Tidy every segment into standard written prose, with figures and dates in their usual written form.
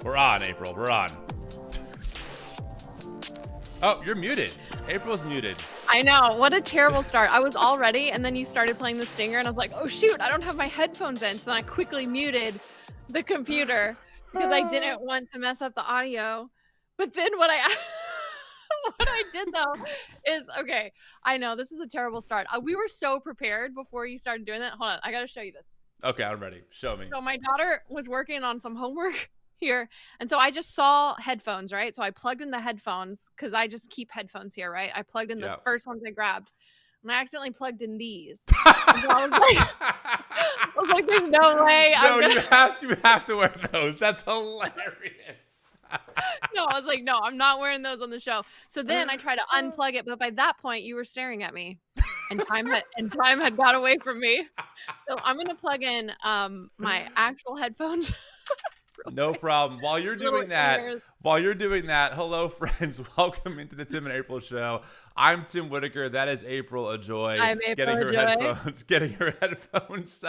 We're on, April. We're on. Oh, you're muted. April's muted. I know. What a terrible start. I was all ready, and then you started playing the stinger, and I was like, oh, shoot, I don't have my headphones in. So then I quickly muted the computer because I didn't want to mess up the audio. But then what I did, though, is, okay, I know this is a terrible start. We were so prepared before you started doing that. Hold on. I got to show you this. Okay, I'm ready. Show me. So my daughter was working on some homework here. And so I just saw headphones, right? So I plugged in the headphones because I just keep headphones here, right? I plugged in the first ones I grabbed. And I accidentally plugged in these. So I was like, there's no way. You have to wear those. That's hilarious. No, I was like, no, I'm not wearing those on the show. So then I tried to unplug it, but by that point you were staring at me, and time had got away from me. So I'm gonna plug in my actual headphones. No problem. While you're doing that, hello friends, welcome into the Tim and April show. I'm Tim Whitaker. That is April Ajoy. I'm April getting her headphones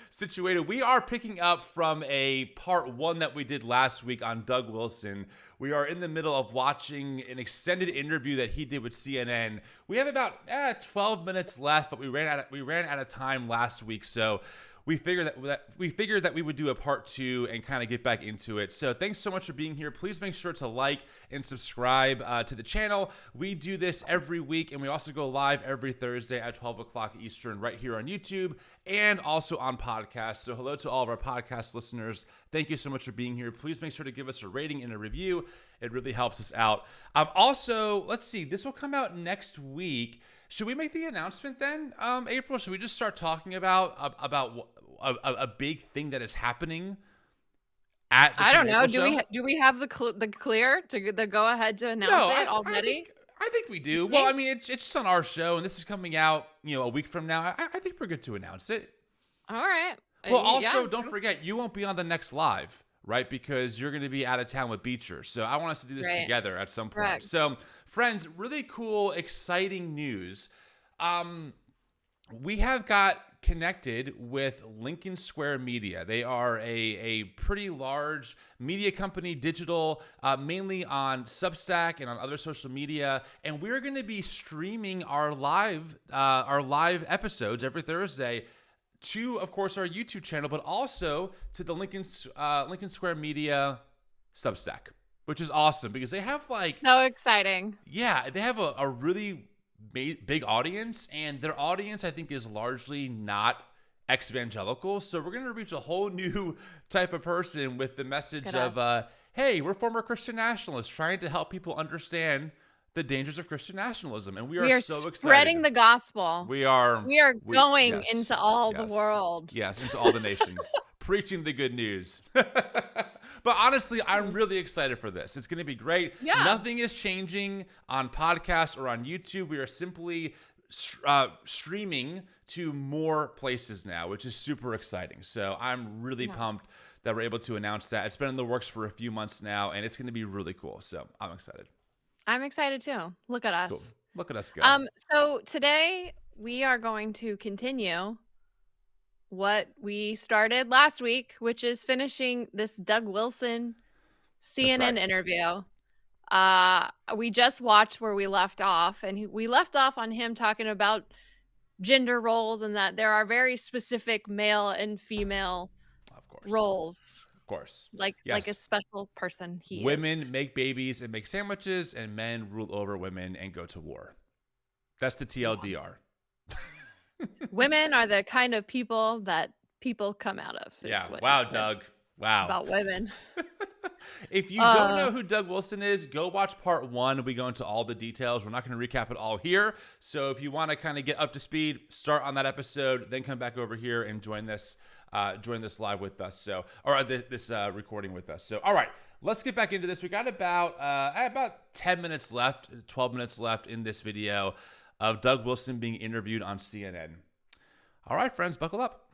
situated. We are picking up from a part one that we did last week on Doug Wilson. We are in the middle of watching an extended interview that he did with CNN. We have about 12 minutes left, but we ran out of time last week, so we figured that we would do a part two and kind of get back into it. So thanks so much for being here. Please make sure to like and subscribe to the channel. We do this every week, and we also go live every Thursday at 12 o'clock Eastern right here on YouTube and also on podcast. So hello to all of our podcast listeners. Thank you so much for being here. Please make sure to give us a rating and a review. It really helps us out. Also, let's see, this will come out next week. Should we make the announcement then, April? Should we just start talking about a big thing that is happening at the I don't know. show? Do we have the clear to the go ahead to announce it already? I think we do. Well, I mean, it's just on our show, and this is coming out, a week from now. I think we're good to announce it. All right. Well, also, don't forget, you won't be on the next live, right? Because you're going to be out of town with Beecher. So I want us to do this together at some point. Correct. So, friends, really cool, exciting news. We have got connected with Lincoln Square Media. They are a pretty large media company, digital, mainly on Substack and on other social media. And we're going to be streaming our live episodes every Thursday to, of course, our YouTube channel, but also to the Lincoln Square Media Substack, which is awesome because they have so exciting. Yeah, they have a really big audience, and their audience, I think, is largely not ex-evangelicals. So we're going to reach a whole new type of person with the message of, hey, we're former Christian nationalists trying to help people understand the dangers of Christian nationalism, and we are so excited. Spreading the gospel. We are going into all the world. Yes, into all the nations, preaching the good news. But honestly, I'm really excited for this. It's going to be great. Yeah. Nothing is changing on podcasts or on YouTube. We are simply streaming to more places now, which is super exciting. So I'm really pumped that we're able to announce that. It's been in the works for a few months now, and it's going to be really cool. So I'm excited. I'm excited too. Look at us. Cool. Look at us go. So today we are going to continue what we started last week, which is finishing this Doug Wilson CNN interview. We just watched where we left off, and we left off on him talking about gender roles and that there are very specific male and female roles. Of course. Like a special person he Women make babies and make sandwiches, and men rule over women and go to war. That's the TLDR. Women are the kind of people that people come out of. Wow, Doug. Wow. About women. If you don't know who Doug Wilson is, go watch part one. We go into all the details. We're not going to recap it all here. So if you want to kind of get up to speed, start on that episode, then come back over here and join this live with us. So, or this recording with us. So, all right, let's get back into this. We got about 10 minutes left, 12 minutes left in this video of Doug Wilson being interviewed on CNN. All right, friends, buckle up.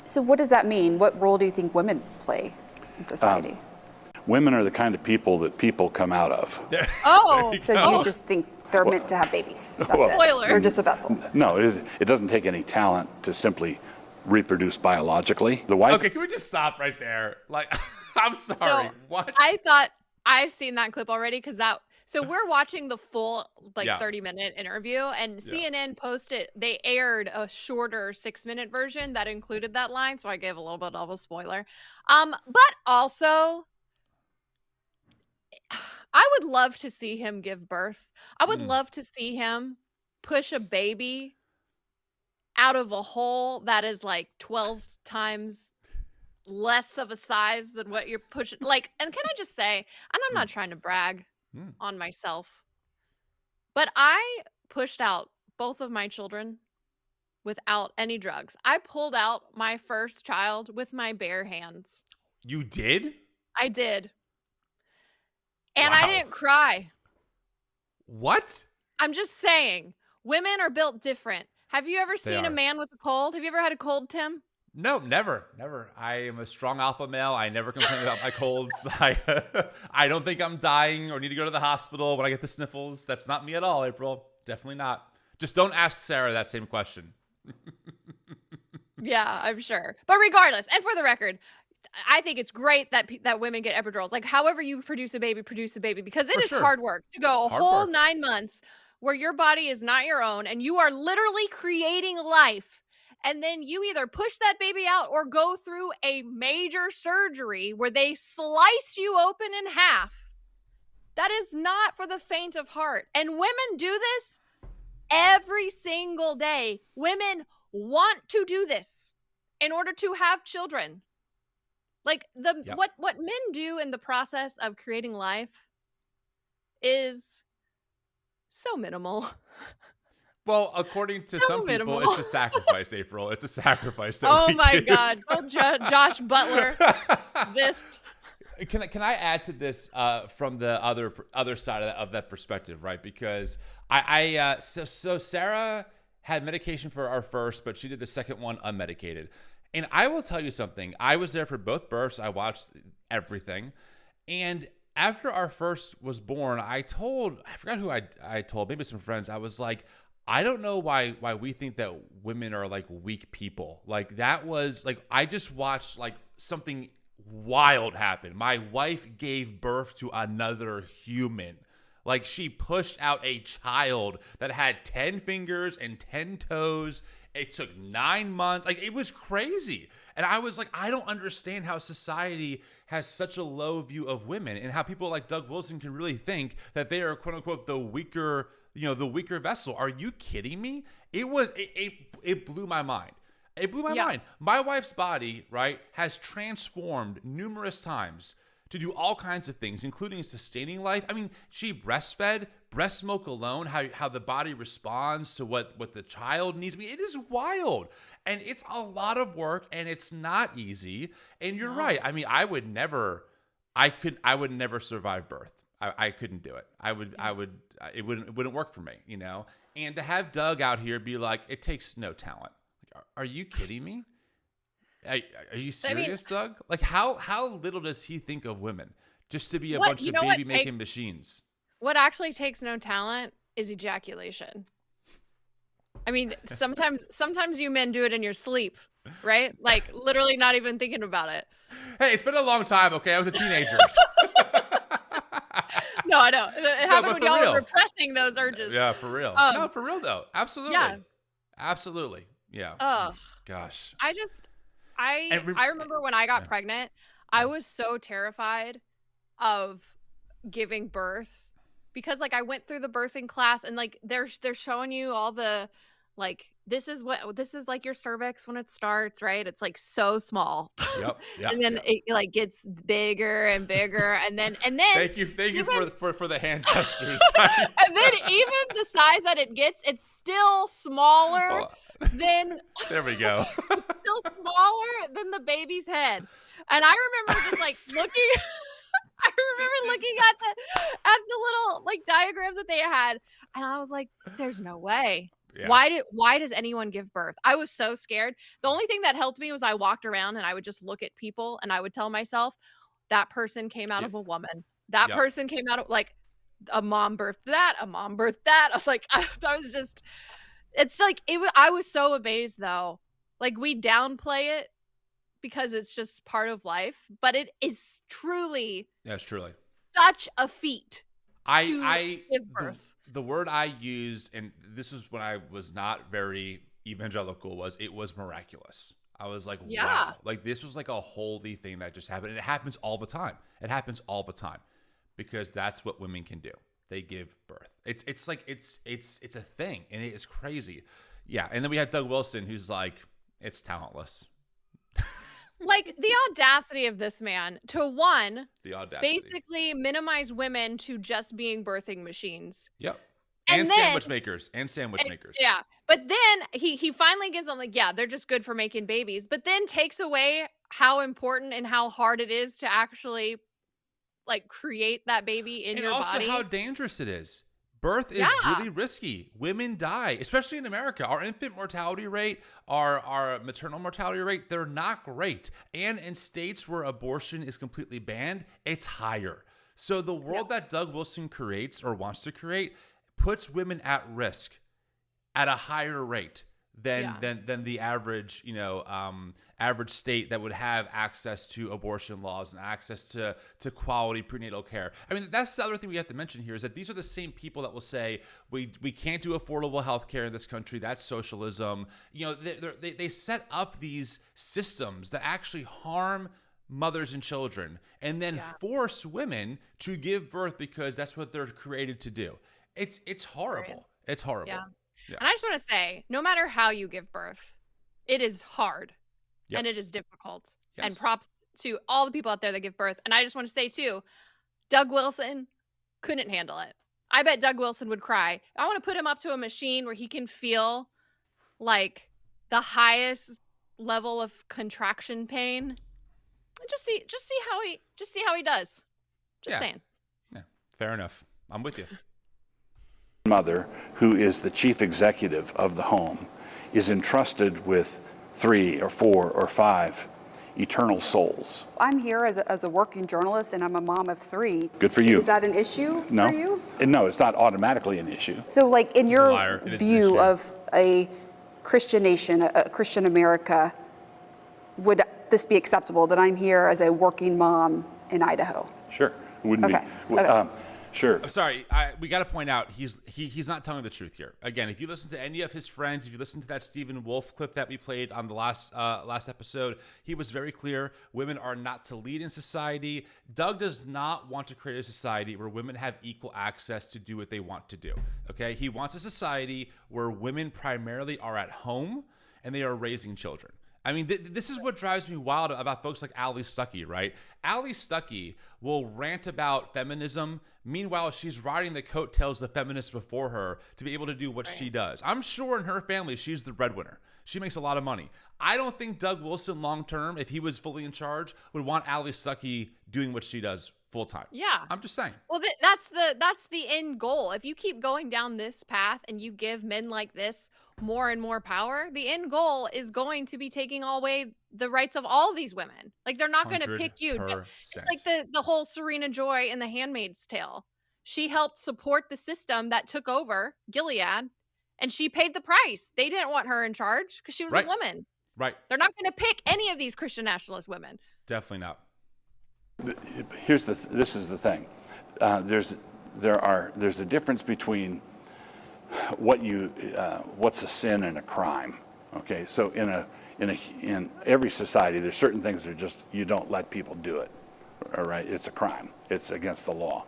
So what does that mean? What role do you think women play in society? Women are the kind of people that people come out of. So you just think they're meant to have babies? That's it. Spoiler. Or just a vessel? No, it doesn't take any talent to simply reproduce biologically. The wife. Okay, can we just stop right there? Like, I'm sorry. So What? I thought I've seen that clip already because so we're watching the full 30-minute interview, and CNN posted, they aired a shorter 6-minute version that included that line. So I gave a little bit of a spoiler. But also, I would love to see him give birth. I would love to see him push a baby out of a hole that is like 12 times less of a size than what you're pushing. Like, and can I just say, and I'm not trying to brag on myself, but I pushed out both of my children without any drugs. I pulled out my first child with my bare hands. You did? I did. And Wow. I didn't cry. What? I'm just saying, women are built different. Have you ever seen a man with a cold? Have you ever had a cold, Tim? No, never. I am a strong alpha male. I never complain about my colds. I don't think I'm dying or need to go to the hospital when I get the sniffles. That's not me at all, April. Definitely not. Just don't ask Sarah that same question. Yeah, I'm sure. But regardless, and for the record, I think it's great that women get epidurals. Like, however you produce a baby, because it is hard work to go a whole 9 months where your body is not your own and you are literally creating life. And then you either push that baby out or go through a major surgery where they slice you open in half. That is not for the faint of heart. And women do this every single day. Women want to do this in order to have children. Like what men do in the process of creating life is so minimal. Well, according to some people, it's a sacrifice, April. It's a sacrifice. Oh my God. Oh, Josh Butler. This. Can I add to this from the other side of that perspective, right? Because so Sarah had medication for our first, but she did the second one unmedicated. And I will tell you something. I was there for both births. I watched everything. And after our first was born, I forgot who I told, maybe some friends. I was like, I don't know why we think that women are like weak people. Like that was like, I just watched like something wild happen. My wife gave birth to another human. Like she pushed out a child that had 10 fingers and 10 toes. It took 9 months. Like it was crazy. And I was like, I don't understand how society has such a low view of women and how people like Doug Wilson can really think that they are quote unquote the weaker vessel. Are you kidding me? It blew my mind. It blew my mind. My wife's body, right, has transformed numerous times to do all kinds of things, including sustaining life. I mean, she breastfed, breast milk alone, how the body responds to what the child needs. I mean, it is wild. And it's a lot of work and it's not easy. And you're right. I mean, I would never survive birth. I couldn't do it. It wouldn't work for me, you know? And to have Doug out here be like, it takes no talent. Like, are you kidding me? Are you serious, Doug? Like how little does he think of women just to be a bunch of baby making machines? What actually takes no talent is ejaculation. I mean, sometimes you men do it in your sleep, right? Like literally not even thinking about it. Hey, it's been a long time, okay? I was a teenager. No, I know. It happened when y'all were repressing those urges. Yeah, for real. No, for real though. Absolutely. Yeah. Absolutely. Yeah. Oh, gosh. I remember when I got pregnant, I was so terrified of giving birth because like I went through the birthing class and like they're showing you all the like this is like your cervix when it starts, right? It's like so small. Yep. And then it like gets bigger and bigger and then thank you for the hand gestures. And then even the size that it gets, it's still smaller than there we go. It's still smaller than the baby's head. And I remember just like looking looking at the little like diagrams that they had and I was like, there's no way. Yeah. Why does anyone give birth? I was so scared. The only thing that helped me was I walked around and I would just look at people and I would tell myself that person came out of a woman. That person came out of like a mom birthed that, a mom birthed that. I was like, I was just, it's like, I was so amazed though Like, we downplay it because it's just part of life, but it is truly Yes, truly. such a feat to I give birth. the word I used, and this was when I was not very evangelical, was it was miraculous. I was like, Yeah. wow, like this was like a holy thing that just happened. And it happens all the time. It happens all the time because that's what women can do. They give birth. It's like it's a thing, and it is crazy. Yeah, and then we have Doug Wilson, who's like, it's talentless. Like, the audacity of this man to, one, The audacity. basically minimize women to just being birthing machines. Yep. And And then- sandwich makers. And sandwich makers. Yeah. But then he finally gives them, like, yeah, they're just good for making babies, but then takes away how important and how hard it is to actually, like, create that baby in And your also body. how dangerous it is. Birth is Yeah. really risky. Women die, especially in America. Our infant mortality rate, our maternal mortality rate, they're not great. And in states where abortion is completely banned, it's higher. So the world that Doug Wilson creates or wants to create puts women at risk at a higher rate than the average, average state that would have access to abortion laws and access to quality prenatal care. I mean, that's the other thing we have to mention here is that these are the same people that will say we can't do affordable health care in this country. That's socialism. They set up these systems that actually harm mothers and children and then force women to give birth because that's what they're created to do. It's horrible. Right. It's horrible. Yeah. Yeah. And I just want to say, no matter how you give birth, it is hard and it is difficult. Yes. And props to all the people out there that give birth. And I just want to say, too, Doug Wilson couldn't handle it. I bet Doug Wilson would cry. I want to put him up to a machine where he can feel like the highest level of contraction pain. And just see how he does. Just saying. Yeah. Fair enough. I'm with you. Mother, who is the chief executive of the home, is entrusted with 3 or 4 or 5 eternal souls. I'm here as a working journalist, and I'm a mom of 3. Good for you. Is that an issue No, for you? No, it's not automatically an issue. So, like, in a your liar. It is an view issue. of a Christian nation, a Christian America, would this be acceptable that I'm here as a working mom in Idaho? Sure, it wouldn't Okay. be. Sure. I'm sorry. We got to point out he's not telling the truth here. Again, if you listen to any of his friends, if you listen to that Stephen Wolf clip that we played on the last episode, he was very clear. Women are not to lead in society. Doug does not want to create a society where women have equal access to do what they want to do. Okay, he wants a society where women primarily are at home and they are raising children. I mean, this is what drives me wild about folks like Ali Stuckey, right? Ali Stuckey will rant about feminism. Meanwhile, she's riding the coattails of feminists before her to be able to do what she does. I'm sure in her family, she's the breadwinner. She makes a lot of money. I don't think Doug Wilson long-term, if he was fully in charge, would want Ali Stuckey doing what she does full-time. Yeah. I'm just saying. Well, that's the end goal. If you keep going down this path and you give men like this more and more power, the end goal is going to be taking away the rights of all these women. Like, they're not going to pick you. 100%. It's like the whole Serena Joy in The Handmaid's Tale. She helped support the system that took over Gilead, and she paid the price. They didn't want her in charge because she was Right. a woman. Right. They're not going to pick any of these Christian nationalist women. Definitely not. This is the thing. There's a difference between what's a sin and a crime. Okay, so in every society, there's certain things that are just, you don't let people do it. All right, it's a crime. It's against the law.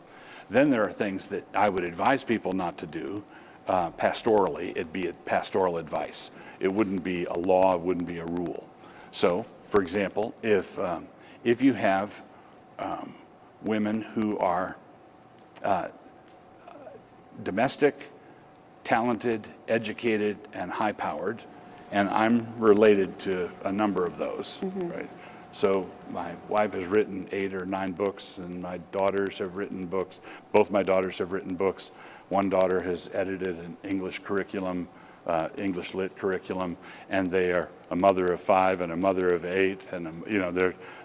Then there are things that I would advise people not to do. Pastorally, it'd be a pastoral advice. It wouldn't be a law. It wouldn't be a rule. So, for example, if you have women who are domestic, talented, educated, and high-powered, and I'm related to a number of those, right? So my wife has written 8 or 9 books, and my daughters have written books. Both my daughters have written books. One daughter has edited an English curriculum, English lit curriculum, and they are a mother of 5 and a mother of 8, and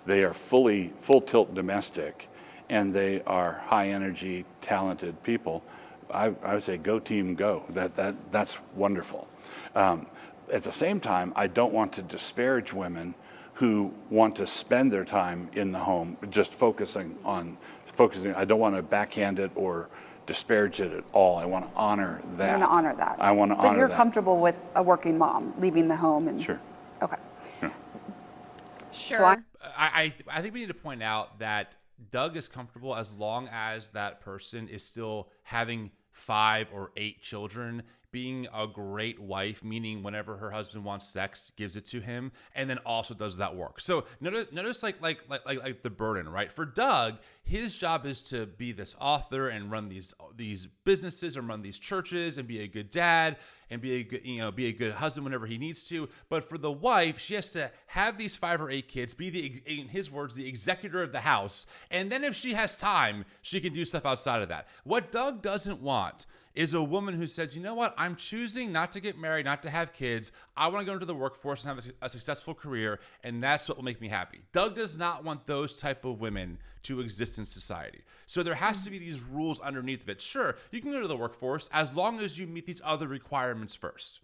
they are full tilt domestic, and they are high energy, talented people. I would say go team go. That's wonderful. at the same time, I don't want to disparage women who want to spend their time in the home just focusing. I don't want to backhand it or disparage it at all. I want to honor that. I want to honor that. I want to honor that. But you're comfortable with a working mom leaving the home and Sure. Okay. Sure. So I think we need to point out that Doug is comfortable as long as that person is still having 5 or 8 children, being a great wife, meaning whenever her husband wants sex, gives it to him, and then also does that work. So notice like the burden, right? For Doug, his job is to be this author and run these businesses and run these churches and be a good dad and be a good husband whenever he needs to. But for the wife, she has to have these 5 or 8 kids, be in his words, the executor of the house, and then if she has time, she can do stuff outside of that. What Doug doesn't want is a woman who says, you know what, I'm choosing not to get married, not to have kids. I want to go into the workforce and have a successful career, and that's what will make me happy. Doug does not want those type of women to exist in society. So there has to be these rules underneath of it. Sure, you can go to the workforce as long as you meet these other requirements first.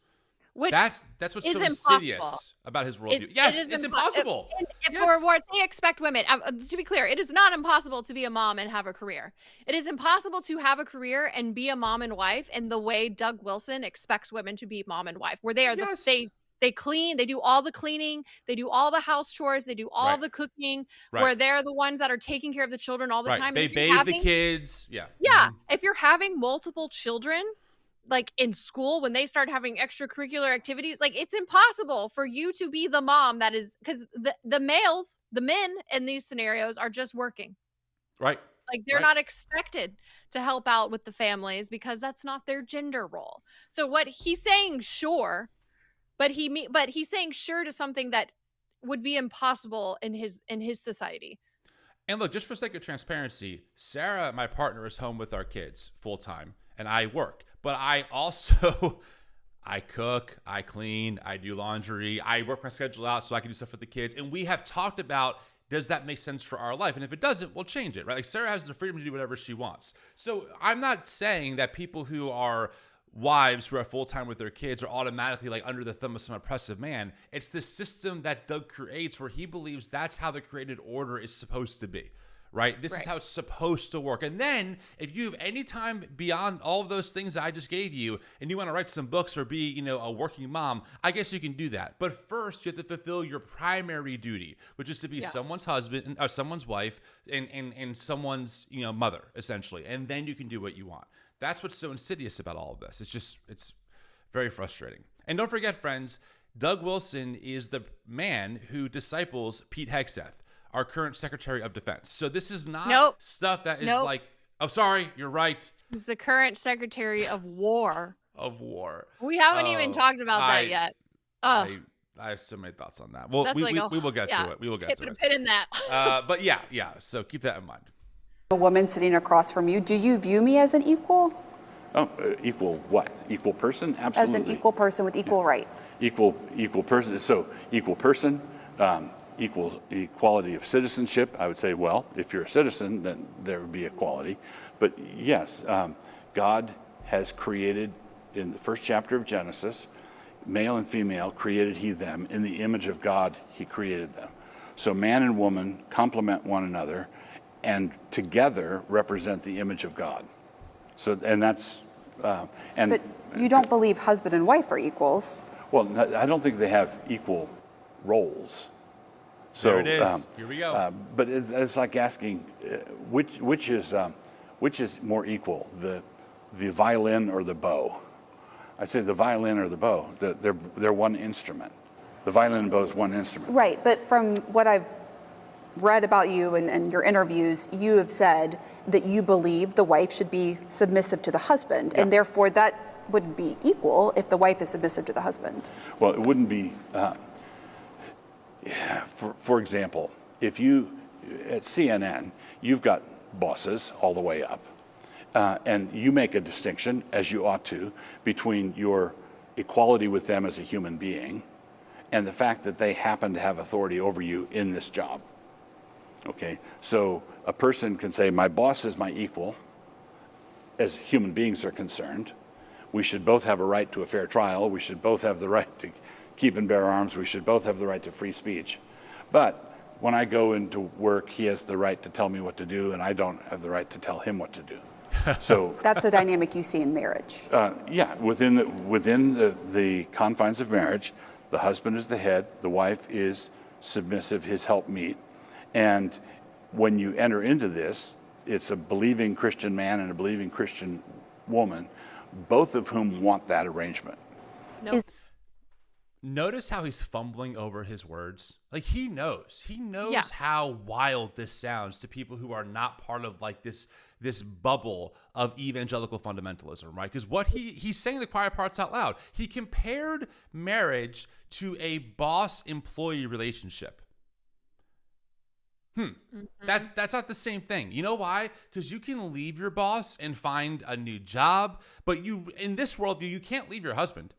Which that's what's so insidious about his worldview. Yes, it's impossible. For what they expect women, to be clear, it is not impossible to be a mom and have a career. It is impossible to have a career and be a mom and wife in the way Doug Wilson expects women to be mom and wife, where they are they clean, they do all the cleaning, they do all the house chores, they do all the cooking, where they're the ones that are taking care of the children all the time. They bathe the kids. Yeah. If you're having multiple children, like in school, when they start having extracurricular activities, like it's impossible for you to be the mom that is, because the men in these scenarios are just working. Right. Like they're not expected to help out with the families because that's not their gender role. So what he's saying, sure, but he's saying sure to something that would be impossible in his society. And look, just for sake of transparency, Sarah, my partner, is home with our kids full time, and I work. But I also, I cook, I clean, I do laundry, I work my schedule out so I can do stuff with the kids. And we have talked about, does that make sense for our life? And if it doesn't, we'll change it, right? Like Sarah has the freedom to do whatever she wants. So I'm not saying that people who are wives who are full-time with their kids are automatically like under the thumb of some oppressive man. It's the system that Doug creates where he believes that's how the created order is supposed to be. Right? This is how it's supposed to work. And then if you have any time beyond all of those things that I just gave you and you want to write some books or be, a working mom, I guess you can do that. But first you have to fulfill your primary duty, which is to be someone's husband or someone's wife and someone's, mother, essentially. And then you can do what you want. That's what's so insidious about all of this. It's very frustrating. And don't forget, friends, Doug Wilson is the man who disciples Pete Hegseth, our current Secretary of Defense. So this is not stuff that is like, oh, sorry, you're right. He's the current Secretary of War. Of War. We haven't even talked about that yet. Oh. I have so many thoughts on that. Well, we will get to it. We will get to it. Put a pin in that. But yeah. So keep that in mind. a woman sitting across from you, do you view me as an equal? Oh, equal what? Equal person? Absolutely. As an equal person with equal rights. Equal person. So equal person, equality of citizenship. I would say, well, if you're a citizen, then there would be equality. But yes, God has created in the first chapter of Genesis, male and female created he them. In the image of God, he created them. So man and woman complement one another and together represent the image of God. So, and that's, and. But you don't believe husband and wife are equals. Well, I don't think they have equal roles. So, there it is. Here we go. But it's like asking, which is more equal, the violin or the bow? I'd say the violin or the bow. They're one instrument. The violin and bow is one instrument. Right, but from what I've read about you and your interviews, you have said that you believe the wife should be submissive to the husband, and therefore that would be equal if the wife is submissive to the husband. Well, it wouldn't be, for example, if you, at CNN, you've got bosses all the way up, and you make a distinction, as you ought to, between your equality with them as a human being and the fact that they happen to have authority over you in this job. Okay, so a person can say, my boss is my equal, as human beings are concerned, We should both have a right to a fair trial. We should both have the right to keep and bear arms. We should both have the right to free speech. But when I go into work, he has the right to tell me what to do, and I don't have the right to tell him what to do. So That's a dynamic you see in marriage. yeah, within the confines of marriage, the husband is the head, the wife is submissive, his helpmeet. And when you enter into this, it's a believing Christian man and a believing Christian woman, both of whom want that arrangement. No. Notice how he's fumbling over his words. Like he knows Yeah. how wild this sounds to people who are not part of like this bubble of evangelical fundamentalism, right? Because what he's saying the quiet parts out loud. He compared marriage to a boss-employee relationship. That's not the same thing. You know why? Because you can leave your boss and find a new job, but in this worldview, you can't leave your husband.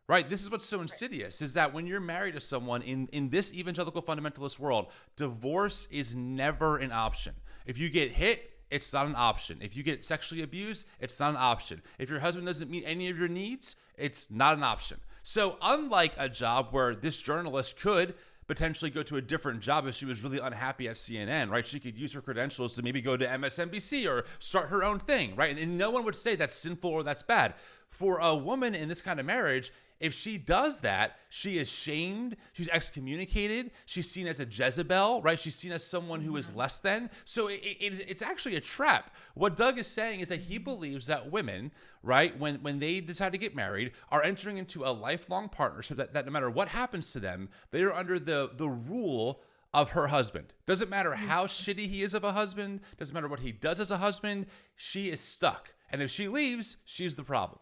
Right? This is what's so insidious, is that when you're married to someone in this evangelical fundamentalist world, divorce is never an option. If you get hit, it's not an option. If you get sexually abused, it's not an option. If your husband doesn't meet any of your needs, it's not an option. So unlike a job where this journalist could potentially go to a different job if she was really unhappy at CNN, right? She could use her credentials to maybe go to MSNBC or start her own thing, right? And no one would say that's sinful or that's bad. For a woman in this kind of marriage, if she does that, she is shamed, she's excommunicated, she's seen as a Jezebel, right? She's seen as someone who is less than. So it's actually a trap. What Doug is saying is that he believes that women, right, when they decide to get married, are entering into a lifelong partnership that no matter what happens to them, they are under the rule of her husband. Doesn't matter how shitty he is of a husband, doesn't matter what he does as a husband, she is stuck. And if she leaves, she's the problem.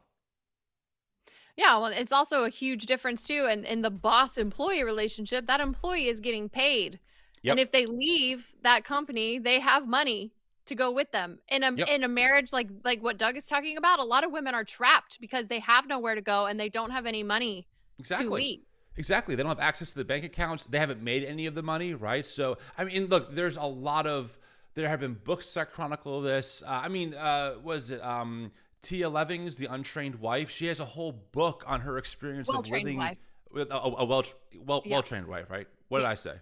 Yeah, well, it's also a huge difference too. And in the boss-employee relationship, that employee is getting paid. Yep. And if they leave that company, they have money to go with them. In a marriage like what Doug is talking about, a lot of women are trapped because they have nowhere to go and they don't have any money to leave. Exactly. They don't have access to the bank accounts. They haven't made any of the money, right? So, I mean, look, there have been books that chronicle this. Tia Levings, The Untrained Wife, she has a whole book on her experience of living with a well-trained wife, right? What did I say?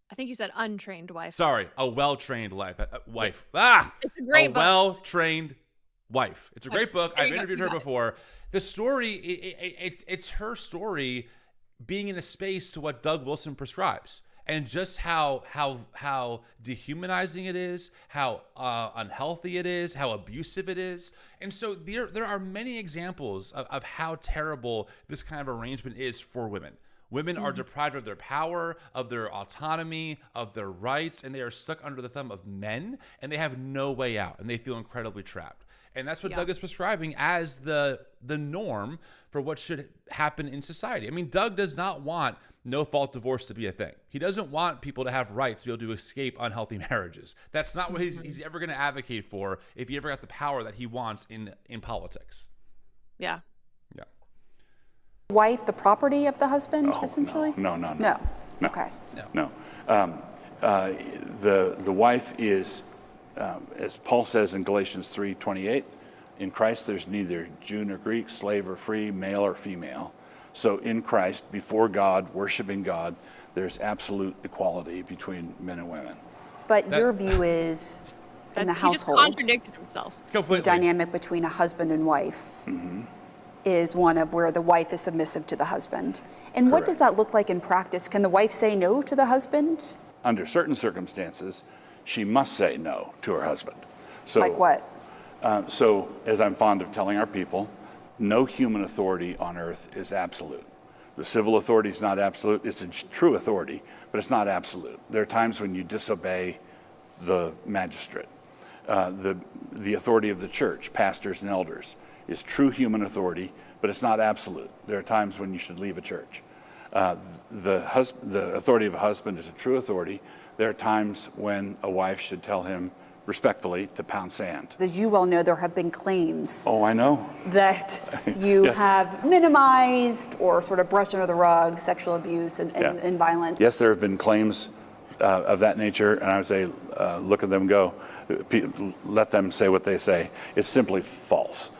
I think you said untrained wife. Sorry, a well-trained wife. It's a great book. Well-trained wife. It's a great book. I've interviewed her before. The story, it's her story being in a space to what Doug Wilson prescribes. And just how dehumanizing it is, how unhealthy it is, how abusive it is. And so there are many examples of how terrible this kind of arrangement is for women. Women are deprived of their power, of their autonomy, of their rights, and they are stuck under the thumb of men, and they have no way out, and they feel incredibly trapped. And that's what Doug is prescribing as the norm for what should happen in society. I mean, Doug does not want no-fault divorce to be a thing. He doesn't want people to have rights to be able to escape unhealthy marriages. That's not what he's ever going to advocate for if he ever got the power that he wants in politics. Yeah. Yeah. Wife, the property of the husband, essentially? No. Okay. No. The wife is, as Paul says in Galatians 3:28, in Christ there's neither Jew nor Greek, slave or free, male or female. So in Christ, before God, worshiping God, there's absolute equality between men and women. But your view is, in the household, he just contradicted himself. Completely. the dynamic between a husband and wife is one of where the wife is submissive to the husband. And what does that look like in practice? Can the wife say no to the husband? Under certain circumstances, she must say no to her husband. So, Like what? So, as I'm fond of telling our people, no human authority on earth is absolute. The civil authority is not absolute. It's a true authority, but it's not absolute. There are times when you disobey the magistrate. The authority of the church, pastors and elders, is true human authority, but it's not absolute. There are times when you should leave a church. The authority of a husband is a true authority. There are times when a wife should tell him respectfully to pound sand. As you well know, there have been claims Oh, I know. that you have minimized or sort of brushed under the rug sexual abuse and violence. Yes, there have been claims of that nature, and I would say, look at them go. Let them say what they say. It's simply false.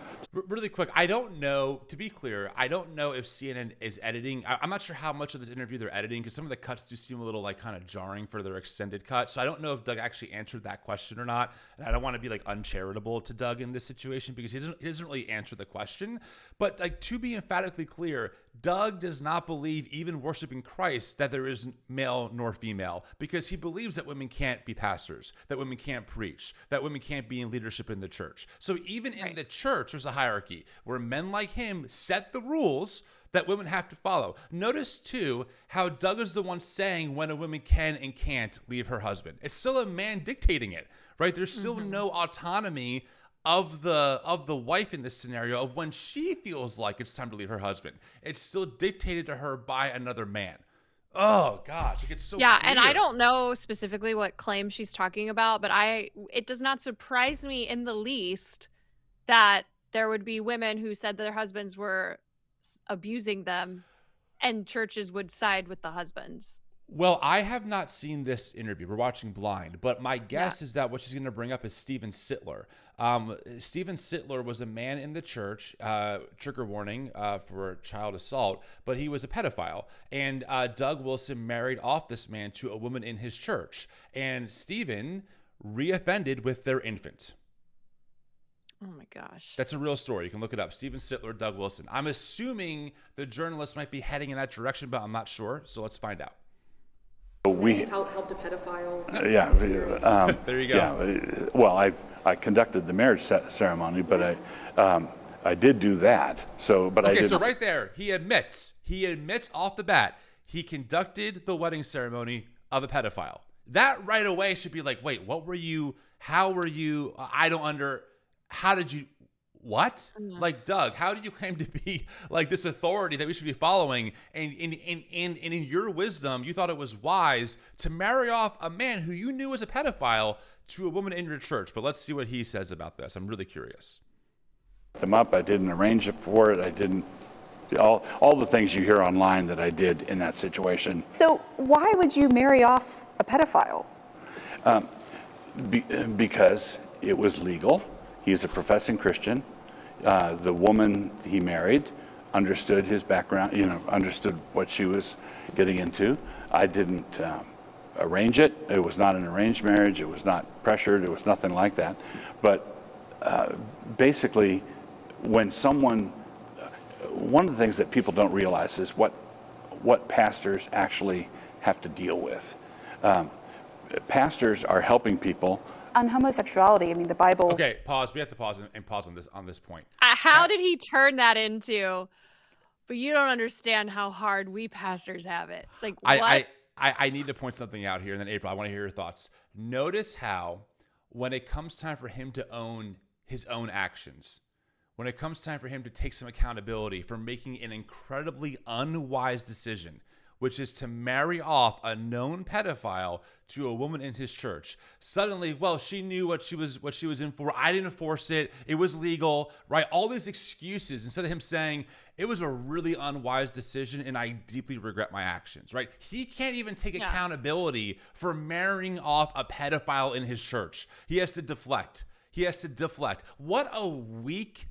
Really quick, I don't know, to be clear, I don't know if CNN is editing. I'm not sure how much of this interview they're editing, because some of the cuts do seem a little like kind of jarring for their extended cut. So I don't know if Doug actually answered that question or not. And I don't want to be like uncharitable to Doug in this situation, because he doesn't really answer the question. But like, to be emphatically clear, Doug does not believe, even worshiping Christ, that there is male nor female, because he believes that women can't be pastors, that women can't preach, that women can't be in leadership in the church. So even in the church, there's a hierarchy where men like him set the rules that women have to follow. Notice too how Doug is the one saying when a woman can and can't leave her husband. It's still a man dictating it, right? There's still no autonomy of the wife in this scenario of when she feels like it's time to leave her husband. It's still dictated to her by another man. Oh gosh, it gets so yeah, clear. and I don't know specifically what claim she's talking about, but it does not surprise me in the least that there would be women who said that their husbands were abusing them, and churches would side with the husbands. Well, I have not seen this interview. We're watching blind, but my guess is that what she's going to bring up is Stephen Sittler. Stephen Sittler was a man in the church, trigger warning for child assault, but he was a pedophile. And Doug Wilson married off this man to a woman in his church. And Stephen reoffended with their infant. Oh my gosh. That's a real story. You can look it up. Stephen Sittler, Doug Wilson. I'm assuming the journalist might be heading in that direction, but I'm not sure. So let's find out. We helped a pedophile. There you go. Yeah, well, I conducted the marriage ceremony, but I did do that. So, but I didn't. So right there, he admits off the bat he conducted the wedding ceremony of a pedophile. That right away should be like, wait, what were you? How were you? How did you? What? Like, Doug, how do you claim to be like this authority that we should be following? And in your wisdom, you thought it was wise to marry off a man who you knew was a pedophile to a woman in your church. But let's see what he says about this. I'm really curious. Them up. I didn't arrange for it. I didn't. All the things you hear online that I did in that situation. So why would you marry off a pedophile? Because it was legal. He's a professing Christian. The woman he married understood his background, understood what she was getting into. I didn't arrange it. It was not an arranged marriage. It was not pressured. It was nothing like that. But basically, when one of the things that people don't realize is what pastors actually have to deal with. Pastors are helping people. On homosexuality, I mean, the Bible. Okay, pause. We have to pause and pause on this point. How did he turn that into? But you don't understand how hard we pastors have it. Like, what? I need to point something out here, and then April, I want to hear your thoughts. Notice how, when it comes time for him to own his own actions, when it comes time for him to take some accountability for making an incredibly unwise decision, which is to marry off a known pedophile to a woman in his church. Suddenly, well, she knew what she was in for. I didn't force it. It was legal, right? All these excuses, instead of him saying, it was a really unwise decision and I deeply regret my actions, right? He can't even take accountability for marrying off a pedophile in his church. He has to deflect. What a weak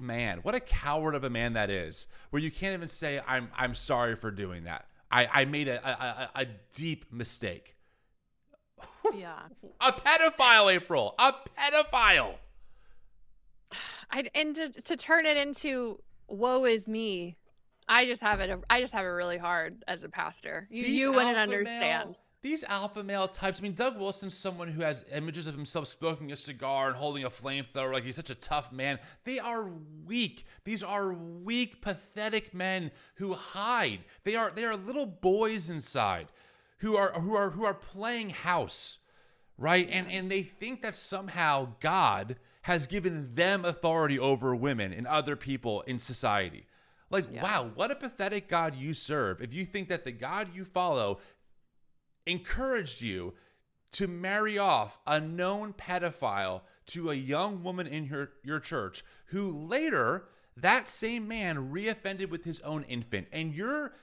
man. What a coward of a man that is, where you can't even say, I'm sorry for doing that. I made a deep mistake. Yeah. A pedophile, April. A pedophile. And to turn it into woe is me, I just have it really hard as a pastor. You wouldn't understand. These alpha male types. I mean, Doug Wilson's someone who has images of himself smoking a cigar and holding a flamethrower, like he's such a tough man. They are weak. These are weak, pathetic men who hide. They are little boys inside who are playing house, right? And they think that somehow God has given them authority over women and other people in society. Like, wow, what a pathetic God you serve if you think that the God you follow encouraged you to marry off a known pedophile to a young woman in your church, who later, that same man reoffended with his own infant. And your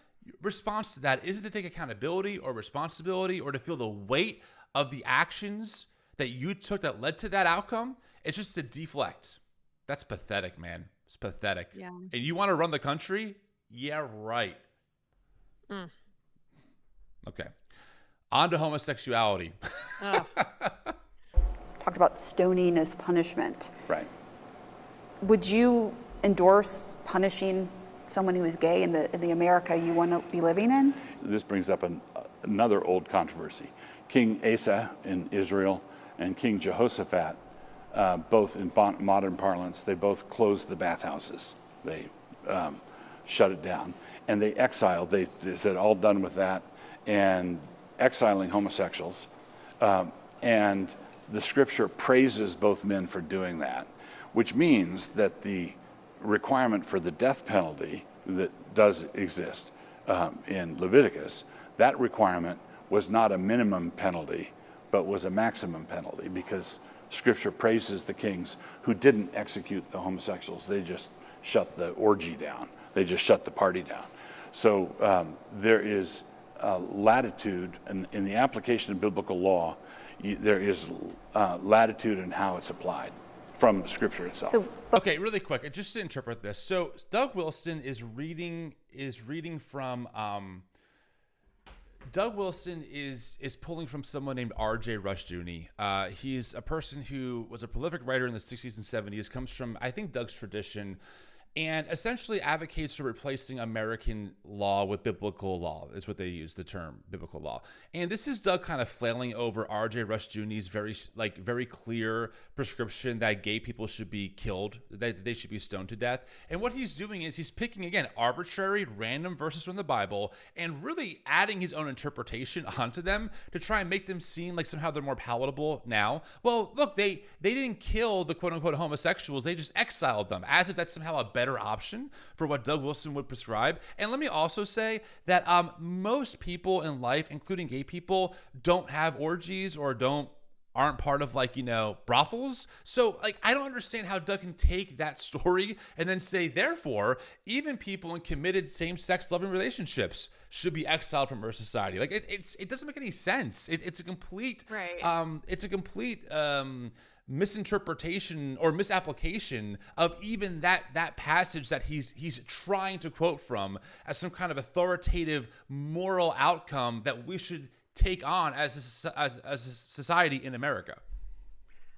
response to that isn't to take accountability or responsibility or to feel the weight of the actions that you took that led to that outcome. It's just to deflect. That's pathetic, man. It's pathetic. Yeah. And you want to run the country? Yeah, right. Okay. On to homosexuality. Oh. Talked about stoning as punishment. Right. Would you endorse punishing someone who is gay in the America you want to be living in? This brings up another old controversy. King Asa in Israel and King Jehoshaphat, both in modern parlance, they both closed the bathhouses. They shut it down. And they exiled, they said, all done with that, and exiling homosexuals. And the scripture praises both men for doing that, which means that the requirement for the death penalty that does exist in Leviticus, that requirement was not a minimum penalty, but was a maximum penalty, because scripture praises the kings who didn't execute the homosexuals. They just shut the orgy down. They just shut the party down. So there is latitude in the application of biblical law. There is latitude in how it's applied from scripture itself. Okay, really quick, just to interpret this. So Doug Wilson is reading from Doug Wilson is pulling from someone named R.J. Rushdoony. He's a person who was a prolific writer in the 60s and 70s, comes from, I think, Doug's tradition, and essentially advocates for replacing American law with biblical law, is what they use, the term biblical law. And this is Doug kind of flailing over R.J. Rushdoony's very clear prescription that gay people should be killed, that they should be stoned to death. And what he's doing is he's picking, again, arbitrary, random verses from the Bible and really adding his own interpretation onto them to try and make them seem like somehow they're more palatable now. Well, look, they didn't kill the quote-unquote homosexuals. They just exiled them, as if that's somehow a better option for what Doug Wilson would prescribe. And let me also say that most people in life, including gay people, don't have orgies or aren't part of brothels. So I don't understand how Doug can take that story and then say, therefore, even people in committed same-sex loving relationships should be exiled from our society. It doesn't make any sense. It's a complete misinterpretation or misapplication of even that passage that he's trying to quote from as some kind of authoritative moral outcome that we should take on as a society in America.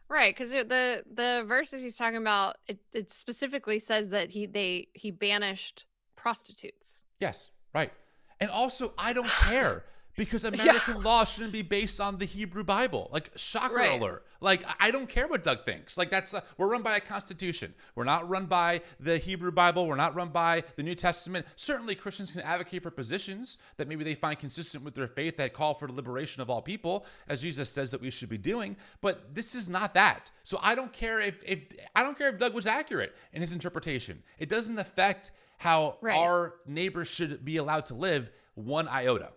Right, because the verses he's talking about, it specifically says that he banished prostitutes. Yes, right. And also, I don't care. Because American law shouldn't be based on the Hebrew Bible. Shocker alert. I don't care what Doug thinks. We're run by a constitution. We're not run by the Hebrew Bible. We're not run by the New Testament. Certainly Christians can advocate for positions that maybe they find consistent with their faith that call for the liberation of all people, as Jesus says that we should be doing. But this is not that. So I don't care if Doug was accurate in his interpretation. It doesn't affect how our neighbors should be allowed to live one iota.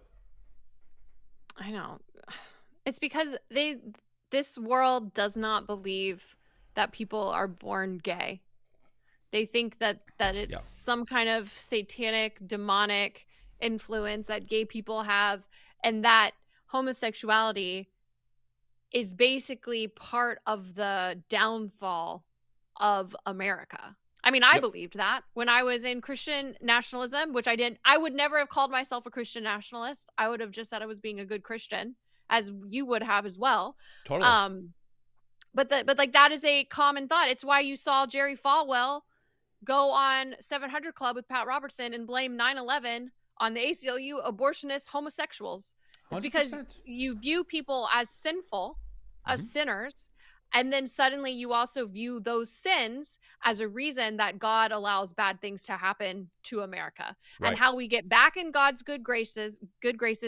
I know. It's because this world does not believe that people are born gay. They think that it's some kind of satanic, demonic influence that gay people have, and that homosexuality is basically part of the downfall of America. I mean, I believed that when I was in Christian nationalism, which I didn't. I would never have called myself a Christian nationalist. I would have just said I was being a good Christian, as you would have as well. Totally. But that is a common thought. It's why you saw Jerry Falwell go on 700 Club with Pat Robertson and blame 9/11 on the ACLU abortionist homosexuals. It's 100%. Because you view people as sinful, as sinners. And then suddenly you also view those sins as a reason that God allows bad things to happen to America. Right. And how we get back in God's good graces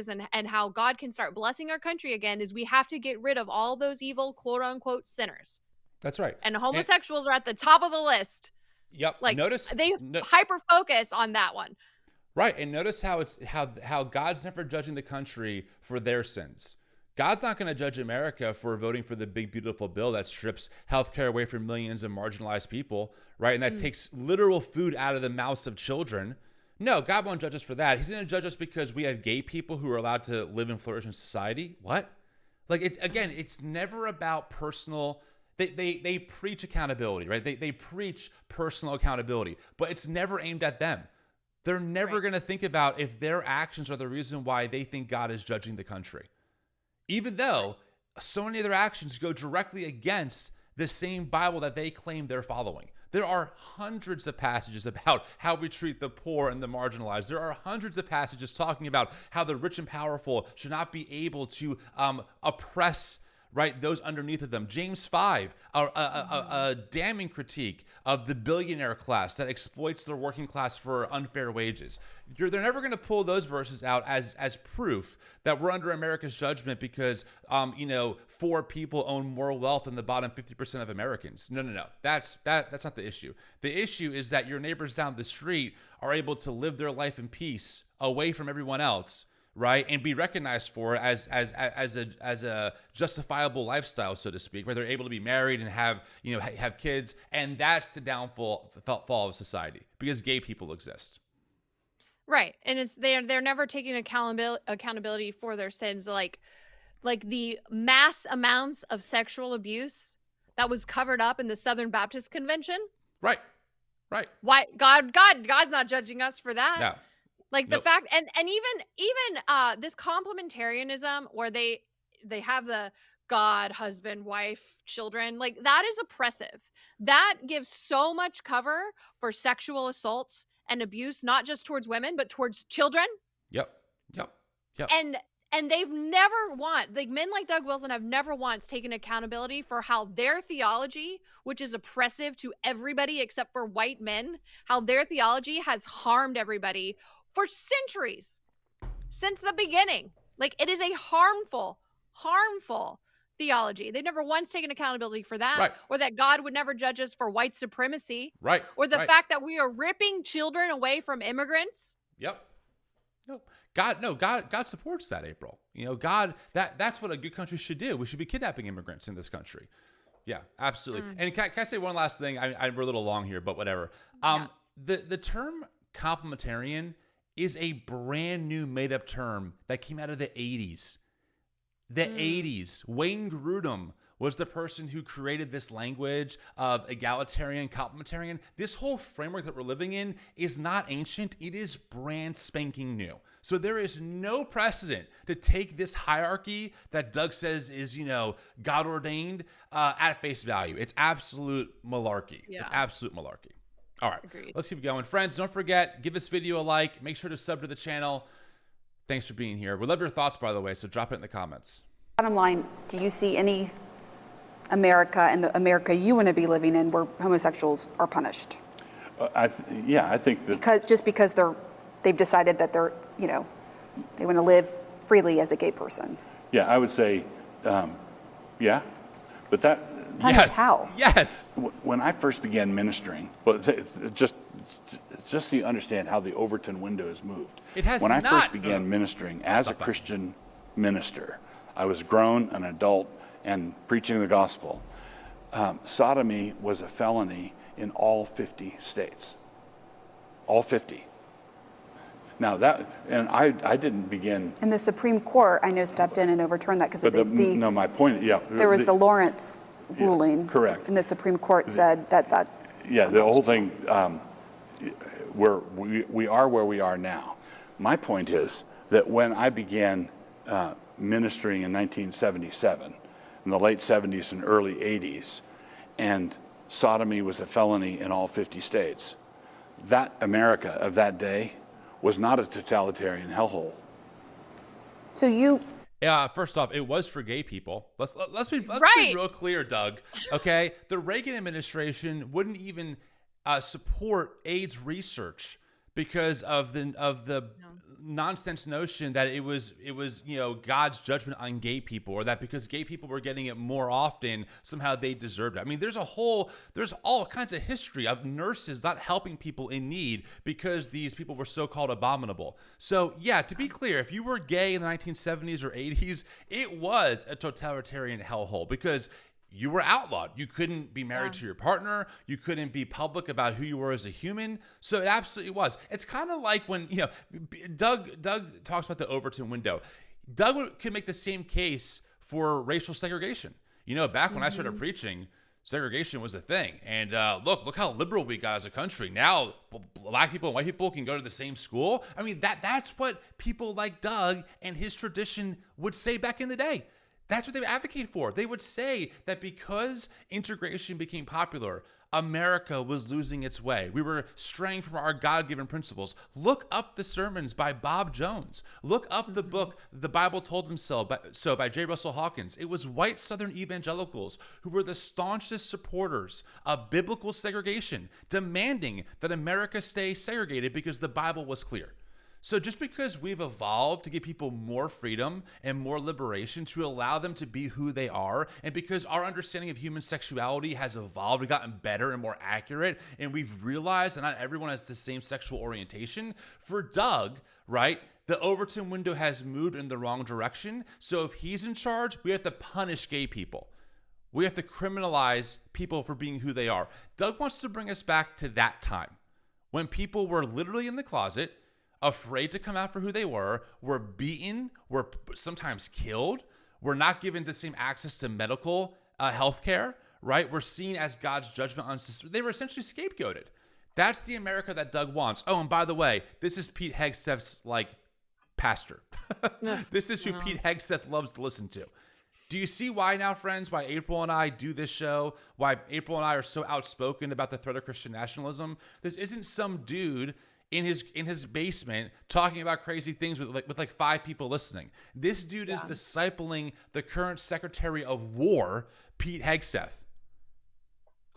and how God can start blessing our country again is we have to get rid of all those evil quote unquote sinners. That's right. And homosexuals are at the top of the list. Yep. Notice they hyper focus on that one. Right. And notice how God's never judging the country for their sins. God's not going to judge America for voting for the big, beautiful bill that strips healthcare away from millions of marginalized people, right? And that takes literal food out of the mouths of children. No, God won't judge us for that. He's going to judge us because we have gay people who are allowed to live and flourish in society. What? It's never about personal They preach accountability, right? They preach personal accountability, but it's never aimed at them. They're never going to think about if their actions are the reason why they think God is judging the country. Even though so many of their actions go directly against the same Bible that they claim they're following. There are hundreds of passages about how we treat the poor and the marginalized. There are hundreds of passages talking about how the rich and powerful should not be able to oppress, right, those underneath of them. James 5, a damning critique of the billionaire class that exploits their working class for unfair wages. They're never going to pull those verses out as proof that we're under America's judgment because, 4 people own more wealth than the bottom 50% of Americans. No. That's not the issue. The issue is that your neighbors down the street are able to live their life in peace away from everyone else, right, and be recognized for it as a justifiable lifestyle, so to speak, where they're able to be married and have kids, and that's the fall of society because gay people exist. Right, and it's they're never taking accountability for their sins, like the mass amounts of sexual abuse that was covered up in the Southern Baptist Convention. Right. Why God's not judging us for that. No. Like the fact, and even this complementarianism where they have the God, husband, wife, children, like that is oppressive. That gives so much cover for sexual assaults and abuse, not just towards women, but towards children. Yep. And they've never men like Doug Wilson have never once taken accountability for how their theology, which is oppressive to everybody except for white men, how their theology has harmed everybody for centuries, since the beginning. Like, it is a harmful theology. They've never once taken accountability for that, right, or that God would never judge us for white supremacy, right, or the fact that we are ripping children away from immigrants. Yep. No. God supports that, April. God, that's what a good country should do. We should be kidnapping immigrants in this country. Yeah, absolutely. And can I say one last thing? We're a little long here, but whatever. The term complementarian is a brand new made up term that came out of the 80s. The 80s. Wayne Grudem was the person who created this language of egalitarian, complementarian. This whole framework that we're living in is not ancient. It is brand spanking new. So there is no precedent to take this hierarchy that Doug says is, God ordained at face value. It's absolute malarkey. Yeah. It's absolute malarkey. All right, Agreed. Let's keep going. Friends, don't forget, give this video a like. Make sure to sub to the channel. Thanks for being here. We love your thoughts, by the way, so drop it in the comments. Bottom line, do you see any America and the America you want to be living in where homosexuals are punished? I think that because they've decided that they want to live freely as a gay person. Yeah, I would say, yeah, but that. Punished Yes. how? Yes. When I first began ministering, well, just so you understand how the Overton window has moved. It has when I not. first began ministering as a Stop that. Christian minister, I was grown, an adult, and preaching the gospel. Sodomy was a felony in all 50 states. All 50. Now I didn't begin. And the Supreme Court, I know, stepped in and overturned that because No, my point, yeah. There was the Lawrence ruling. Correct. And the Supreme Court said that. Yeah, the whole thing, we are where we are now. My point is that when I began ministering in 1977, in the late 70s and early 80s, and sodomy was a felony in all 50 states, that America of that day was not a totalitarian hellhole. So you. Yeah, first off, it was for gay people. Let's be real clear, Doug. Okay, the Reagan administration wouldn't even support AIDS research because of the nonsense notion that it was God's judgment on gay people, or that because gay people were getting it more often, somehow they deserved it. I mean, there's all kinds of history of nurses not helping people in need because these people were so-called abominable. So yeah, to be clear, if you were gay in the 1970s or 80s, it was a totalitarian hellhole because you were outlawed. You couldn't be married to your partner. You couldn't be public about who you were as a human. So it absolutely was. It's kind of like when, Doug talks about the Overton window. Doug could make the same case for racial segregation. Back when I started preaching, segregation was a thing. And look how liberal we got as a country. Now, black people and white people can go to the same school. I mean, that's what people like Doug and his tradition would say back in the day. That's what they would advocate for. They would say that because integration became popular, America was losing its way. We were straying from our God-given principles. Look up the sermons by Bob Jones. Look up the book, The Bible Told Him So by J. Russell Hawkins. It was white Southern evangelicals who were the staunchest supporters of biblical segregation, demanding that America stay segregated because the Bible was clear. So just because we've evolved to give people more freedom and more liberation to allow them to be who they are, and because our understanding of human sexuality has evolved and gotten better and more accurate, and we've realized that not everyone has the same sexual orientation, for Doug, right, the Overton window has moved in the wrong direction. So if he's in charge, we have to punish gay people. We have to criminalize people for being who they are. Doug wants to bring us back to that time when people were literally in the closet, afraid to come out for who they were beaten, were sometimes killed, were not given the same access to medical health care, right? We're seen as God's judgment on society. They were essentially scapegoated. That's the America that Doug wants. Oh, and by the way, this is Pete Hegseth's, pastor. This is who Pete Hegseth loves to listen to. Do you see why now, friends, why April and I do this show, why April and I are so outspoken about the threat of Christian nationalism? This isn't some dude in his basement talking about crazy things with 5 people listening. This dude is discipling the current Secretary of War, Pete Hegseth.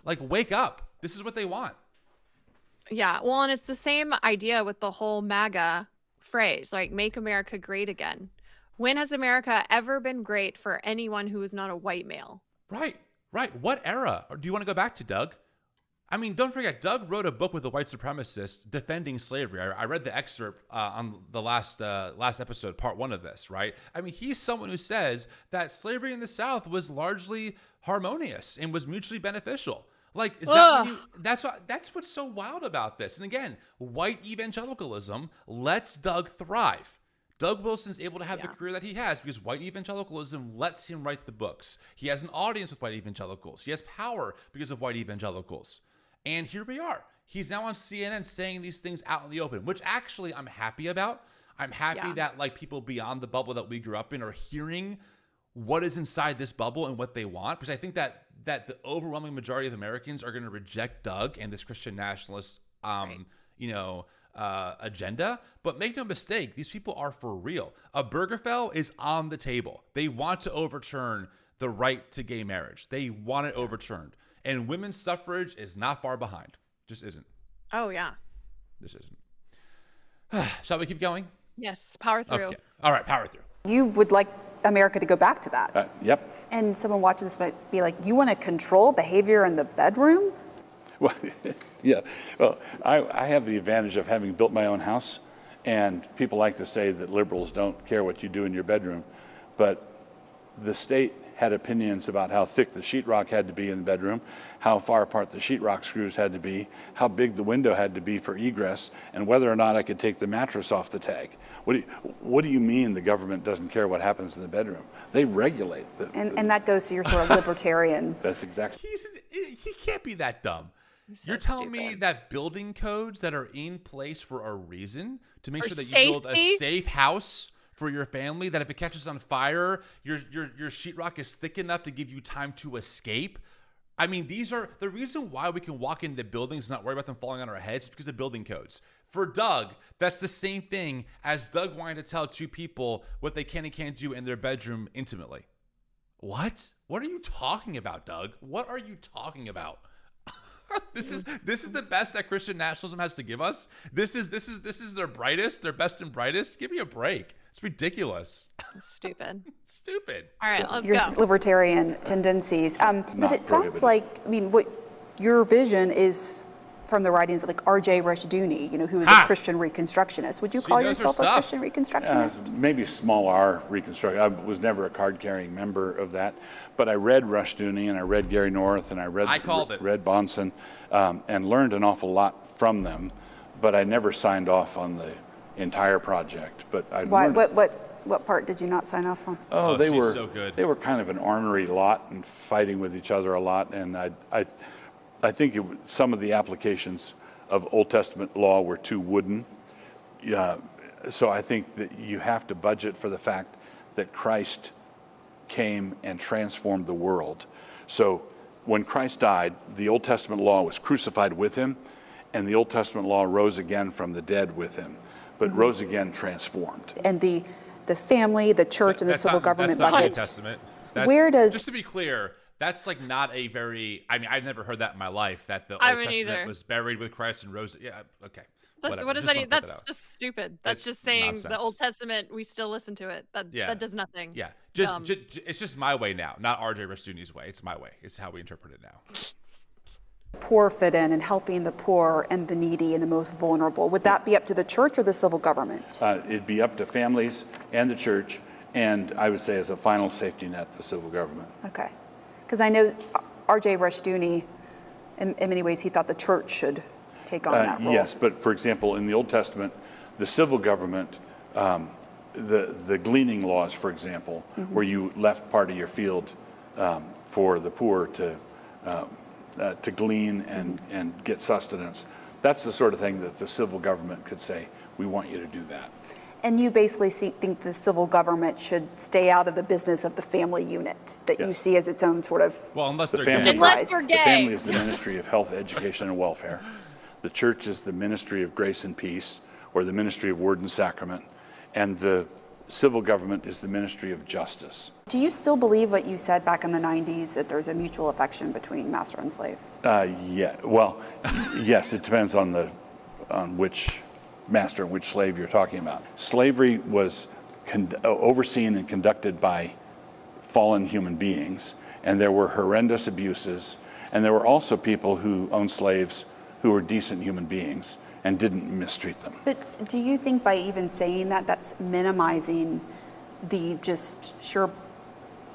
Wake up. This is what they want. Yeah, well, and it's the same idea with the whole MAGA phrase, make America great again. When has America ever been great for anyone who is not a white male? Right. What era do you want to go back to, Doug? I mean, don't forget, Doug wrote a book with a white supremacist defending slavery. I read the excerpt on the last episode, part 1 of this, right? I mean, he's someone who says that slavery in the South was largely harmonious and was mutually beneficial. That's what's so wild about this. And again, white evangelicalism lets Doug thrive. Doug Wilson's able to have the career that he has because white evangelicalism lets him write the books. He has an audience with white evangelicals. He has power because of white evangelicals. And here we are. He's now on CNN saying these things out in the open, which actually I'm happy about. I'm happy that people beyond the bubble that we grew up in are hearing what is inside this bubble and what they want. Because I think that the overwhelming majority of Americans are going to reject Doug and this Christian nationalist, agenda. But make no mistake, these people are for real. A Burgerfell is on the table. They want to overturn the right to gay marriage. They want it overturned. And women's suffrage is not far behind. Just isn't. Oh, yeah. This isn't. Shall we keep going? Yes, power through. Okay. All right, power through. You would like America to go back to that. Yep. And someone watching this might be like, you want to control behavior in the bedroom? Well, yeah. Well, I have the advantage of having built my own house, and people like to say that liberals don't care what you do in your bedroom, but the state had opinions about how thick the sheetrock had to be in the bedroom, how far apart the sheetrock screws had to be, how big the window had to be for egress, and whether or not I could take the mattress off the tag. What do you mean the government doesn't care what happens in the bedroom? They regulate. And that goes to your sort of libertarian. That's exactly. He can't be that dumb. So You're telling stupid. me that building codes that are in place for a reason to make For sure that safety? you build a safe house for your family, that if it catches on fire, your sheetrock is thick enough to give you time to escape? I mean, these are the reason why we can walk into buildings and not worry about them falling on our heads because of building codes. For Doug, that's the same thing as Doug wanting to tell 2 people what they can and can't do in their bedroom intimately. What? What are you talking about, Doug? What are you talking about? This is the best that Christian nationalism has to give us. This is their brightest, their best and brightest. Give me a break. It's ridiculous. Stupid. Stupid. All right, let's Your go. libertarian tendencies. But it sounds prohibited. like, what your vision is from the writings of R.J. Rushdoony, who is a Ha! Christian Reconstructionist. Would you She call knows her yourself a stuff. Christian Reconstructionist? Maybe small r reconstruction. I was never a card-carrying member of that, but I read Rushdoony and I read Gary North and I read read Bonson and learned an awful lot from them, but I never signed off on the entire project. But I Why, learned what What part did you not sign off on? Oh, she's so good. They were kind of an ornery lot and fighting with each other a lot. And I think some of the applications of Old Testament law were too wooden. So I think that you have to budget for the fact that Christ came and transformed the world. So when Christ died, the Old Testament law was crucified with him, and the Old Testament law rose again from the dead with him, but rose again transformed. And the family, the church, and the civil government that's buckets. Not New Testament. Where does... Just to be clear, that's like not a very... I mean, I've never heard that in my life, that the I Old haven't Testament either. was buried with Christ and rose... Yeah, okay. What does Just that wanna mean? put That's out. just stupid. That's It's just saying the nonsense. Old Testament, we still listen to it. That does nothing. Yeah, Dumb. it's just my way now, not R.J. Rastuni's way. It's my way. It's how we interpret it now. poor fit in and helping the poor and the needy and the most vulnerable? Would that be up to the church or the civil government? It'd be up to families and the church, and I would say as a final safety net, the civil government. Okay. Because I know R.J. Rushdoony, in many ways, he thought the church should take on that role. Yes, but for example, in the Old Testament, the civil government, the gleaning laws, for example, where you left part of your field for the poor to glean and get sustenance, that's the sort of thing that the civil government could say, we want you to do that. And you basically think the civil government should stay out of the business of the family unit that you Yes. see as its own sort of... Well, unless The they're family- gay. Unless you're The gay. The family is the ministry of health, education, and welfare. The church is the ministry of grace and peace, or the ministry of word and sacrament. And the civil government is the ministry of justice. Do you still believe what you said back in the 90s, that there's a mutual affection between master and slave? Yeah, well, yes, it depends on which master and which slave you're talking about. Slavery was overseen and conducted by fallen human beings, and there were horrendous abuses, and there were also people who owned slaves who were decent human beings and didn't mistreat them. But do you think by even saying that, that's minimizing the just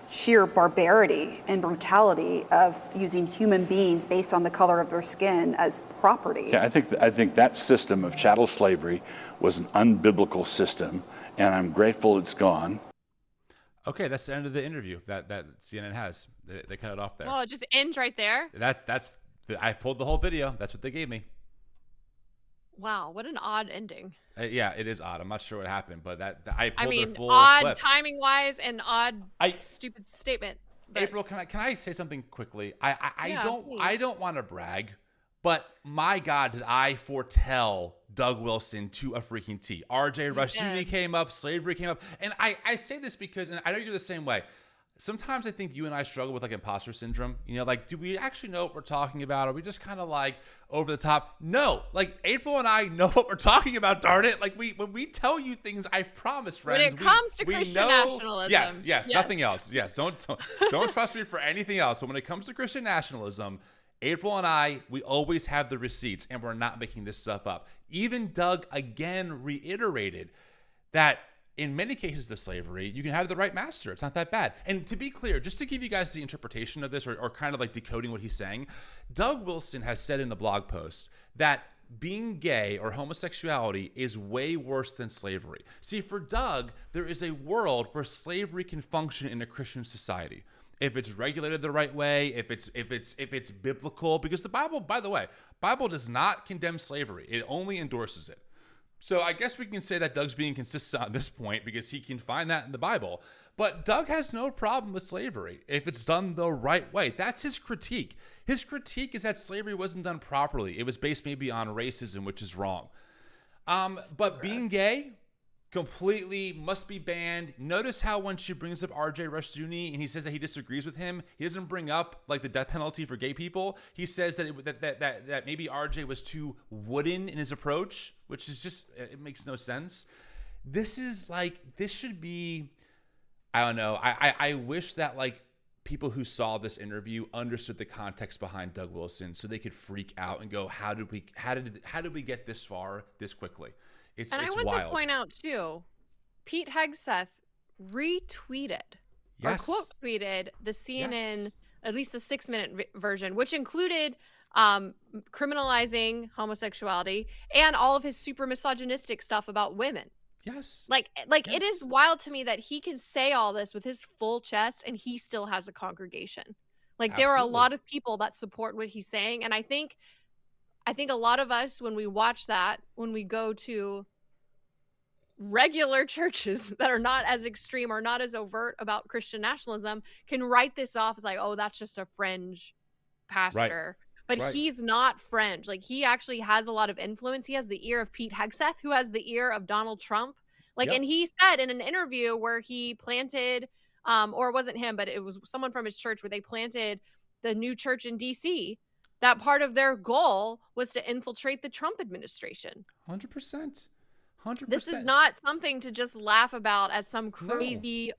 sheer barbarity and brutality of using human beings based on the color of their skin as property? Yeah, I think that system of chattel slavery was an unbiblical system, and I'm grateful it's gone. Okay, that's the end of the interview that CNN has. They cut it off there. Well, it just ends right there. I pulled the whole video. That's what they gave me. Wow, what an odd ending. Yeah, it is odd. I'm not sure what happened, but I pulled I mean, their full odd clip. timing wise and odd stupid statement. But April, can I say something quickly? I Yeah, please. don't want to brag, but my God, did I foretell Doug Wilson to a freaking T. R.J. Rushdoony did. came up, slavery came up, and I say this because, and I know you're the same way. Sometimes I think you and I struggle with like imposter syndrome. You know, like, do we actually know what we're talking about? Are we just kind of like over the top? No, like April and I know what we're talking about. Darn it! Like when we tell you things, I promise, friends. When it comes to we Christian know, nationalism, yes, yes. nothing else. Yes, don't trust me for anything else. But when it comes to Christian nationalism, April and I, we always have the receipts, and we're not making this stuff up. Even Doug again reiterated that in many cases of slavery, you can have the right master. It's not that bad. And to be clear, just to give you guys the interpretation of this or kind of like decoding what he's saying, Doug Wilson has said in the blog post that being gay or homosexuality is way worse than slavery. See, for Doug, there is a world where slavery can function in a Christian society. If it's regulated the right way, if it's biblical, because the Bible, by the way, Bible does not condemn slavery. It only endorses it. So I guess we can say that Doug's being consistent on this point because he can find that in the Bible. But Doug has no problem with slavery if it's done the right way. That's his critique. His critique is that slavery wasn't done properly. It was based maybe on racism, which is wrong. But being gay completely must be banned. Notice how when she brings up R.J. Rushdoony and he says that he disagrees with him, he doesn't bring up like the death penalty for gay people. He says that that maybe R.J. was too wooden in his approach, which is just, it makes no sense. This should be, I don't know. I wish that like people who saw this interview understood the context behind Doug Wilson so they could freak out and go, how did we get this far this quickly? It's I want wild. to point out too, Pete Hegseth retweeted or quote tweeted the CNN, at least the 6-minute version, which included criminalizing homosexuality and all of his super misogynistic stuff about women. Yes. Like it is wild to me that he can say all this with his full chest and he still has a congregation. Like there are a lot of people that support what he's saying. And I think a lot of us, when we watch that, when we go to regular churches that are not as extreme or not as overt about Christian nationalism, can write this off as like, oh, that's just a fringe pastor. But he's not fringe. Like he actually has a lot of influence. He has the ear of Pete Hegseth, who has the ear of Donald Trump. Like, and he said in an interview where he planted, or it wasn't him, but it was someone from his church, where they planted the new church in DC, that part of their goal was to infiltrate the Trump administration. 100%. This is not something to just laugh about as some crazy,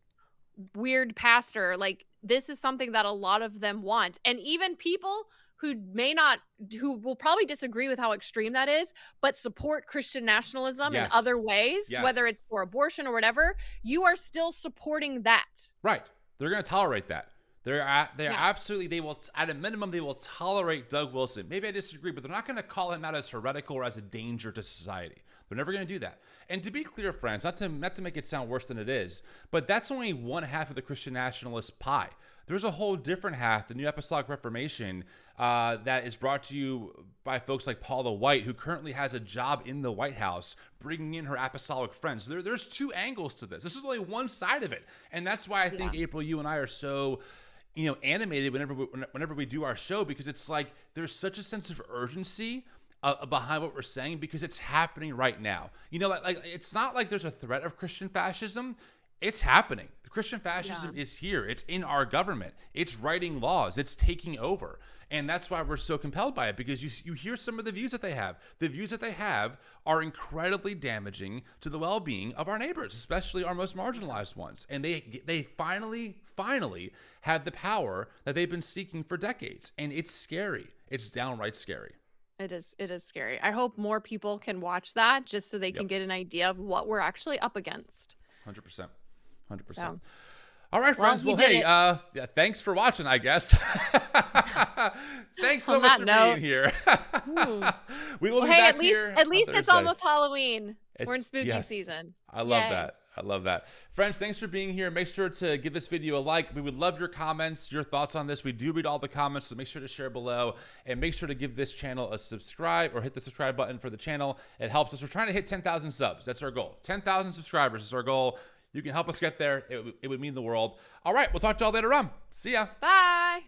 weird pastor. Like, this is something that a lot of them want. And even people who will probably disagree with how extreme that is, but support Christian nationalism in other ways, whether it's for abortion or whatever, you are still supporting that. Right. They're going to tolerate that. They're absolutely, they will, at a minimum, they will tolerate Doug Wilson. Maybe I disagree, but they're not going to call him out as heretical or as a danger to society. They're never going to do that. And to be clear, friends, not to make it sound worse than it is, but that's only one half of the Christian nationalist pie. There's a whole different half, the New Apostolic Reformation, that is brought to you by folks like Paula White, who currently has a job in the White House, bringing in her apostolic friends. There's two angles to this. This is only one side of it. And that's why I think, April, you and I are so animated whenever we do our show, because it's like there's such a sense of urgency behind what we're saying, because it's happening right now. Like it's not like there's a threat of Christian fascism. It's happening. The Christian fascism is here. It's in our government. It's writing laws. It's taking over. And that's why we're so compelled by it, because you hear some of the views that they have. The views that they have are incredibly damaging to the well-being of our neighbors, especially our most marginalized ones. And they finally had the power that they've been seeking for decades. And it's scary. It's downright scary. It is scary. I hope more people can watch that just so they can get an idea of what we're actually up against. 100%. So. All right, friends. Well, hey, thanks for watching, I guess. Thanks so much for being here. We will be back here. At least it's almost Halloween. We're in spooky season. I love that. I love that. Friends, thanks for being here. Make sure to give this video a like. We would love your comments, your thoughts on this. We do read all the comments, so make sure to share below. And make sure to give this channel a subscribe, or hit the subscribe button for the channel. It helps us. We're trying to hit 10,000 subs. That's our goal. 10,000 subscribers is our goal. You can help us get there. It would mean the world. All right, we'll talk to y'all later on. See ya. Bye.